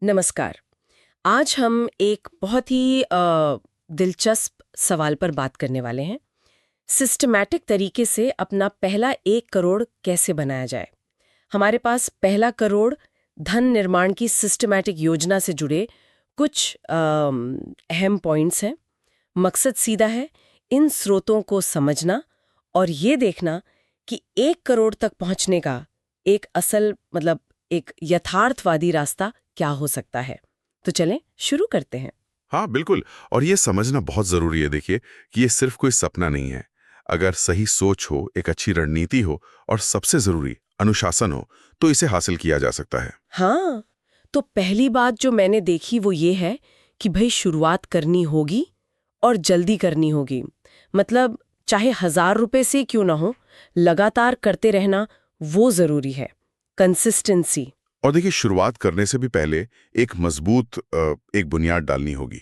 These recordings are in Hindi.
नमस्कार। आज हम एक बहुत ही दिलचस्प सवाल पर बात करने वाले हैं। सिस्टमैटिक तरीके से अपना पहला 1 करोड़ कैसे बनाया जाए। हमारे पास पहला करोड़ धन निर्माण की सिस्टमैटिक योजना से जुड़े कुछ अहम पॉइंट्स हैं। मकसद सीधा है, इन स्रोतों को समझना और ये देखना कि 1 करोड़ तक पहुंचने का एक असल एक यथार्थवादी रास्ता क्या हो सकता है। तो चलें शुरू करते हैं। हाँ बिल्कुल। और ये समझना बहुत जरूरी है, देखिए, कि ये सिर्फ कोई सपना नहीं है। अगर सही सोच हो, एक अच्छी रणनीति हो और सबसे जरूरी अनुशासन हो, तो इसे हासिल किया जा सकता है। हाँ, तो पहली बात जो मैंने देखी वो ये है कि भाई शुरुआत करनी होगी और जल्दी करनी होगी। मतलब चाहे 1,000 रुपए से क्यों ना हो, लगातार करते रहना वो जरूरी है। कंसिस्टेंसी। और देखिए, शुरुआत करने से भी पहले एक मजबूत एक बुनियाद डालनी होगी।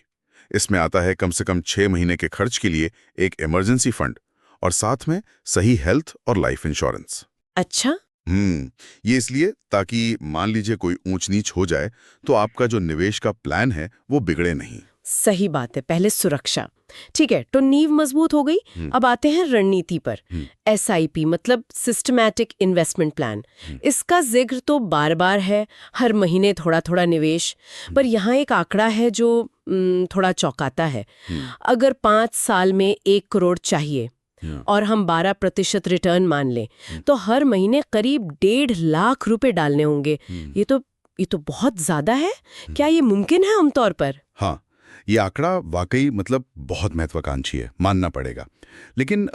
इसमें आता है कम से कम 6 महीने के खर्च के लिए एक इमरजेंसी फंड और साथ में सही हेल्थ और लाइफ इंश्योरेंस। अच्छा। ये इसलिए ताकि मान लीजिए कोई ऊंच नीच हो जाए तो आपका जो निवेश का प्लान है वो बिगड़े नहीं। सही बात है, पहले सुरक्षा। ठीक है, तो नींव मजबूत हो गई। अब आते हैं रणनीति पर। SIP मतलब सिस्टमैटिक इन्वेस्टमेंट प्लान। इसका जिक्र तो बार बार है, हर महीने थोड़ा थोड़ा निवेश। पर यहाँ एक आंकड़ा है जो थोड़ा चौंकाता है। अगर 5 साल में 1 करोड़ चाहिए और हम 12% रिटर्न मान लें, तो हर महीने करीब 1.5 लाख रुपए डालने होंगे। ये तो बहुत ज्यादा है। क्या ये मुमकिन है आमतौर पर? हाँ, ये आंकड़ा वाकई बहुत महत्वाकांक्षी है, मानना पड़ेगा। लेकिन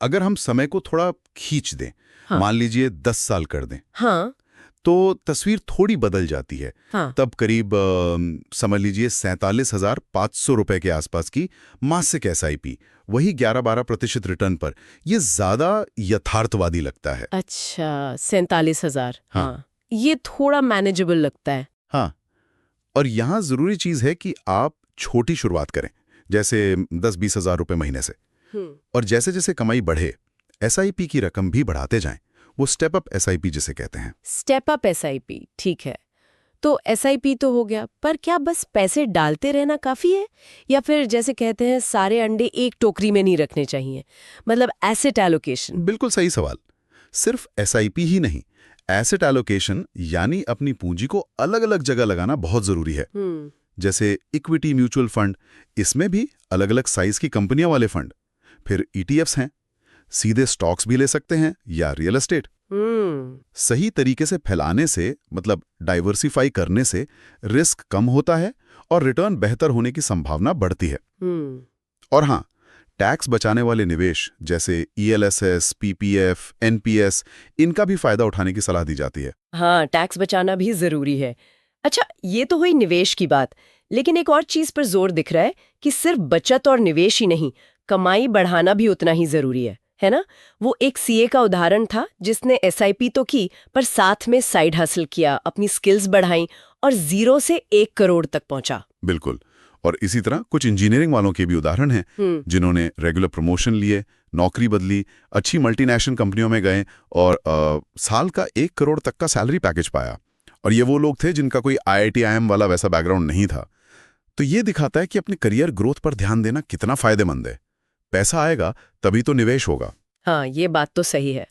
अगर हम समय को थोड़ा खींच दें, हाँ। मान लीजिए 10 साल कर दें, हाँ। तो तस्वीर थोड़ी बदल जाती है। हाँ। तब करीब समझ लीजिए 47,500 रुपए के आसपास की मासिक SIP, वही 11-12% रिटर्न पर, ये ज्यादा यथार्थवादी लगता है। अच्छा, 47,000। हाँ। हाँ, ये थोड़ा मैनेजेबल लगता है। हाँ, और यहाँ जरूरी चीज है कि आप छोटी शुरुआत करें, जैसे 10-20 हजार रुपए महीने से। और जैसे जैसे कमाई बढ़े, SIP की रकम भी बढ़ाते जाएं। वो स्टेप अप SIP जिसे कहते हैं। स्टेप अप SIP, ठीक है। तो SIP तो हो गया, पर क्या बस पैसे डालते रहना काफी है, या फिर जैसे कहते हैं सारे अंडे एक टोकरी में नहीं रखने चाहिए, मतलब एसेट एलोकेशन? बिल्कुल सही सवाल। सिर्फ SIP ही नहीं, एसेट एलोकेशन यानी अपनी पूंजी को अलग अलग जगह लगाना बहुत जरूरी है। जैसे इक्विटी म्यूचुअल फंड, इसमें भी अलग अलग साइज की कंपनियां वाले फंड। फिर ETFs हैं, सीधे स्टॉक्स भी ले सकते हैं, या रियल एस्टेट। सही तरीके से फैलाने से, मतलब डाइवर्सिफाई करने से, रिस्क कम होता है और रिटर्न बेहतर होने की संभावना बढ़ती है। और हाँ, टैक्स बचाने वाले निवेश जैसे ELSS, PPF, NPS, इनका भी फायदा उठाने की सलाह दी जाती है। हाँ, टैक्स बचाना भी जरूरी है। अच्छा, ये तो हुई निवेश की बात, लेकिन एक और चीज पर जोर दिख रहा है कि सिर्फ बचत और निवेश ही नहीं, कमाई बढ़ाना भी उतना ही जरूरी है ना? वो एक CA का उदाहरण था जिसने SIP तो की, पर साथ में साइड हासिल किया, अपनी स्किल्स बढ़ाई और 0 से 1 करोड़ तक पहुंचा। बिल्कुल। और इसी तरह कुछ इंजीनियरिंग वालों के भी उदाहरण हैं, जिन्होंने रेगुलर प्रमोशन लिए, नौकरी बदली, अच्छी मल्टीनेशनल कंपनियों में गए और साल का 1 करोड़ तक का सैलरी पैकेज पाया। और ये वो लोग थे जिनका कोई IIT IIM वाला वैसा बैकग्राउंड नहीं था। तो ये दिखाता है कि अपने करियर ग्रोथ पर ध्यान देना कितना फायदेमंद है। पैसा आएगा तभी तो निवेश होगा। हाँ, ये बात तो सही है।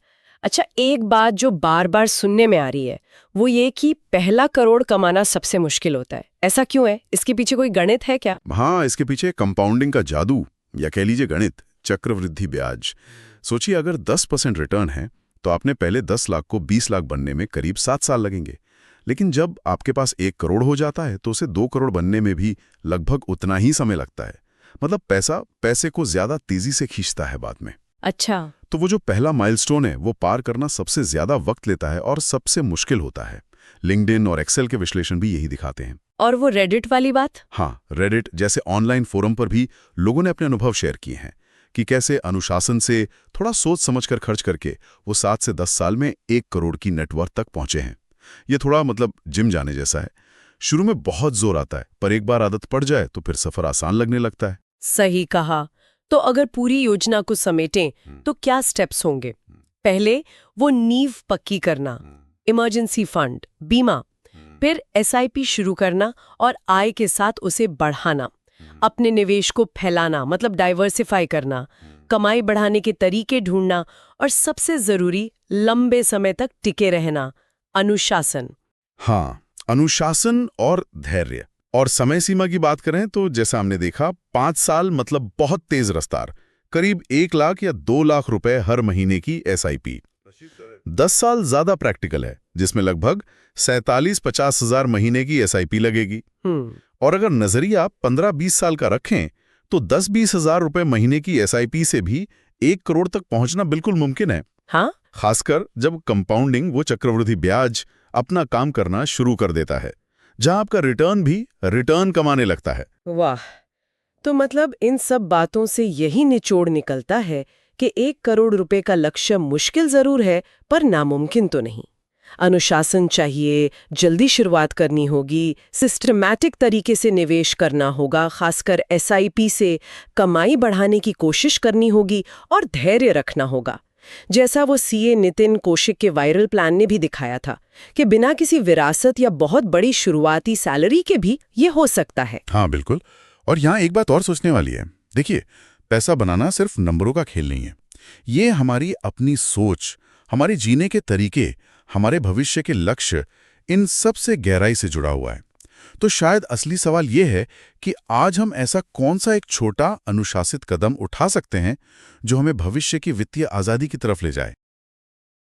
अच्छा, एक बात जो बार बार सुनने में आ रही है वो ये कि पहला करोड़ कमाना सबसे मुश्किल होता है। ऐसा क्यों है? इसके पीछे कोई गणित है क्या? हाँ, इसके पीछे कंपाउंडिंग का जादू, या कह लीजिए गणित, चक्रवृद्धि ब्याज। सोचिए, अगर 10% रिटर्न है तो आपने पहले 10 लाख को 20 लाख बनने में करीब 7 साल लगेंगे। लेकिन जब आपके पास 1 करोड़ हो जाता है तो उसे 2 करोड़ बनने में भी लगभग उतना ही समय लगता है। मतलब पैसा पैसे को ज्यादा तेजी से खींचता है बाद में। अच्छा। तो वो जो पहला माइलस्टोन है वो पार करना सबसे ज्यादा वक्त लेता है और सबसे मुश्किल होता है। लिंक्डइन और एक्सेल के विश्लेषण भी यही दिखाते हैं। और वो रेडिट वाली बात? हाँ, रेडिट जैसे ऑनलाइन फोरम पर भी लोगों ने अपने अनुभव शेयर किए हैं कि कैसे अनुशासन से, थोड़ा सोच समझकर खर्च करके वो 7 से 10 साल में 1 करोड़ की नेटवर्थ तक पहुंचे हैं। ये थोड़ा जिम जाने जैसा है। शुरू में बहुत जोर आता है, पर एक बार आदत पड़ जाए तो फिर सफर आसान लगने लगता है। सही कहा। तो अगर पूरी योजना को समेटें तो क्या स्टेप्स होंगे? पहले वो नींव पक्की करना, इमरजेंसी फंड, बीमा, फिर एसआईपी शुरू करना और आय के साथ उसे बढ़ाना, अपने निवेश को फैलाना मतलब डाइवर्सिफाई करना, कमाई बढ़ाने के तरीके ढूंढना और सबसे जरूरी लंबे समय तक टिके रहना, अनुशासन। हाँ, अनुशासन और धैर्य। और समय सीमा की बात करें तो जैसा हमने देखा 5 साल मतलब बहुत तेज रफ्तार, करीब 1 लाख या 2 लाख रुपए हर महीने की एसआईपी। 10 साल ज्यादा प्रैक्टिकल है, जिसमें लगभग 47-50 हजार महीने की एसआईपी लगेगी। और अगर नजरिया 15-20 साल का रखें तो 10-20 हजार रुपए महीने की एसआईपी से भी 1 करोड़ तक पहुंचना बिल्कुल मुमकिन है। हाँ, खासकर जब कंपाउंडिंग वो चक्रवृद्धि ब्याज अपना काम करना शुरू कर देता है, जहां आपका रिटर्न भी रिटर्न कमाने लगता है। वाह। तो मतलब इन सब बातों से यही निचोड़ निकलता है कि 1 करोड़ रुपए का लक्ष्य मुश्किल जरूर है पर नामुमकिन तो नहीं। अनुशासन चाहिए, जल्दी शुरुआत करनी होगी, सिस्टमैटिक तरीके से निवेश करना होगा, खासकर एसआईपी से कमाई बढ़ाने की कोशिश करनी होगी और धैर्य रखना होगा। जैसा वो सीए नितिन कौशिक के वायरल प्लान ने भी दिखाया था कि बिना किसी विरासत या बहुत बड़ी शुरुआती सैलरी के भी ये हो सकता है। हाँ बिल्कुल। और यहाँ एक बात और सोचने वाली है। देखिए, पैसा बनाना सिर्फ नंबरों का खेल नहीं है। ये हमारी अपनी सोच, हमारे जीने के तरीके, हमारे भविष्य के लक्ष्य, इन सब से गहराई से जुड़ा हुआ है। तो शायद असली सवाल ये है कि आज हम ऐसा कौन सा एक छोटा अनुशासित कदम उठा सकते हैं जो हमें भविष्य की वित्तीय आज़ादी की तरफ ले जाए।